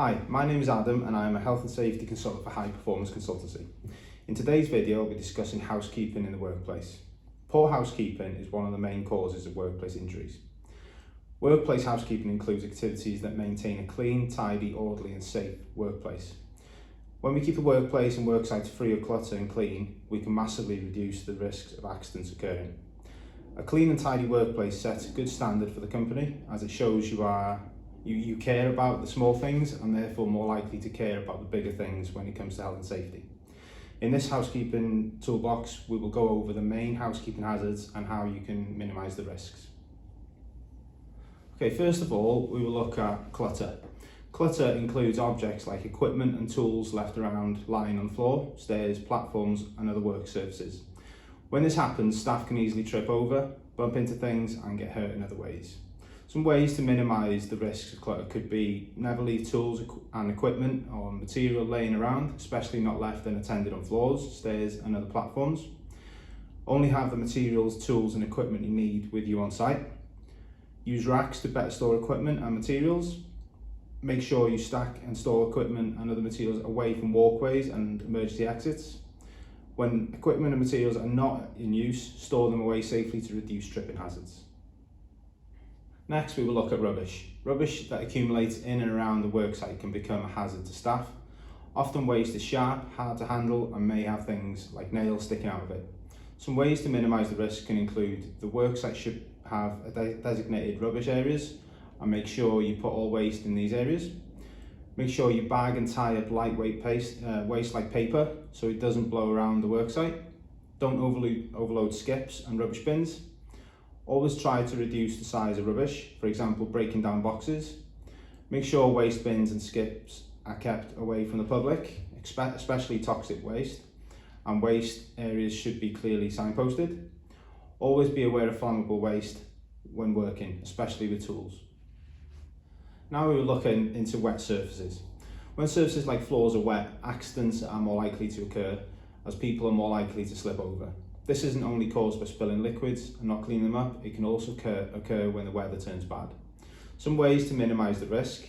Hi, my name is Adam and I am a health and safety consultant for High Performance Consultancy. In today's video, we'll be discussing housekeeping in the workplace. Poor housekeeping is one of the main causes of workplace injuries. Workplace housekeeping includes activities that maintain a clean, tidy, orderly and safe workplace. When we keep the workplace and work sites free of clutter and clean, we can massively reduce the risks of accidents occurring. A clean and tidy workplace sets a good standard for the company, as it shows you care about the small things and therefore more likely to care about the bigger things when it comes to health and safety. In this housekeeping toolbox, we will go over the main housekeeping hazards and how you can minimise the risks. Okay, first of all, we will look at clutter. Clutter includes objects like equipment and tools left around lying on the floor, stairs, platforms and other work surfaces. When this happens, staff can easily trip over, bump into things and get hurt in other ways. Some ways to minimise the risks of clutter could be never leave tools and equipment or material laying around, especially not left unattended on floors, stairs and other platforms. Only have the materials, tools and equipment you need with you on site. Use racks to better store equipment and materials. Make sure you stack and store equipment and other materials away from walkways and emergency exits. When equipment and materials are not in use, store them away safely to reduce tripping hazards. Next, we will look at rubbish. Rubbish that accumulates in and around the worksite can become a hazard to staff. Often waste is sharp, hard to handle, and may have things like nails sticking out of it. Some ways to minimise the risk can include the worksite should have designated rubbish areas, and make sure you put all waste in these areas. Make sure you bag and tie up lightweight waste like paper so it doesn't blow around the worksite. Don't overload skips and rubbish bins. Always try to reduce the size of rubbish, for example, breaking down boxes. Make sure waste bins and skips are kept away from the public, especially toxic waste, and waste areas should be clearly signposted. Always be aware of flammable waste when working, especially with tools. Now we will look into wet surfaces. When surfaces like floors are wet, accidents are more likely to occur as people are more likely to slip over. This isn't only caused by spilling liquids and not cleaning them up, it can also occur when the weather turns bad. Some ways to minimise the risk.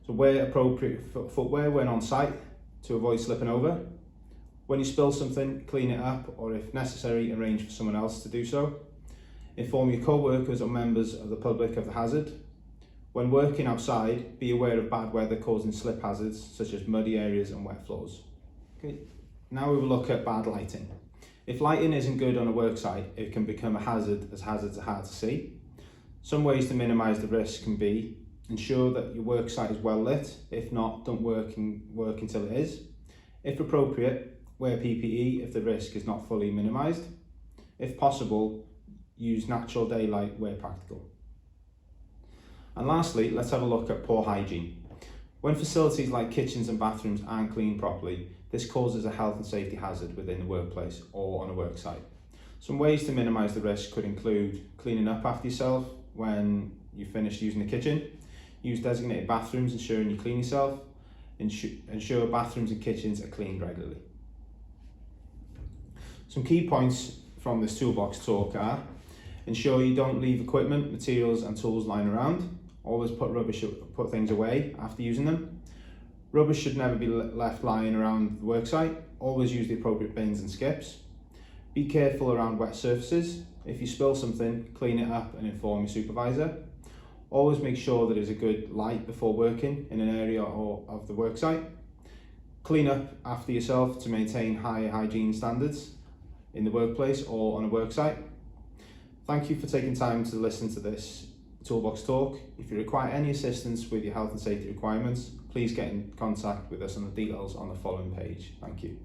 So wear appropriate footwear when on site to avoid slipping over. When you spill something, clean it up, or if necessary, arrange for someone else to do so. Inform your co-workers or members of the public of the hazard. When working outside, be aware of bad weather causing slip hazards such as muddy areas and wet floors. Okay. Now we will look at bad lighting. If lighting isn't good on a work site, it can become a hazard as hazards are hard to see. Some ways to minimise the risk can be ensure that your work site is well lit. If not, don't work until it is. If appropriate, wear PPE if the risk is not fully minimised. If possible, use natural daylight where practical. And lastly, let's have a look at poor hygiene. When facilities like kitchens and bathrooms aren't cleaned properly, this causes a health and safety hazard within the workplace or on a work site. Some ways to minimise the risk could include cleaning up after yourself when you finish using the kitchen, use designated bathrooms ensuring you clean yourself, ensure bathrooms and kitchens are cleaned regularly. Some key points from this toolbox talk are: ensure you don't leave equipment, materials and tools lying around. Always put things away after using them. Rubbish should never be left lying around the worksite. Always use the appropriate bins and skips. Be careful around wet surfaces. If you spill something, clean it up and inform your supervisor. Always make sure that there's a good light before working in an area of the worksite. Clean up after yourself to maintain high hygiene standards in the workplace or on a worksite. Thank you for taking time to listen to this Toolbox talk. If you require any assistance with your health and safety requirements, please get in contact with us on the details on the following page. Thank you.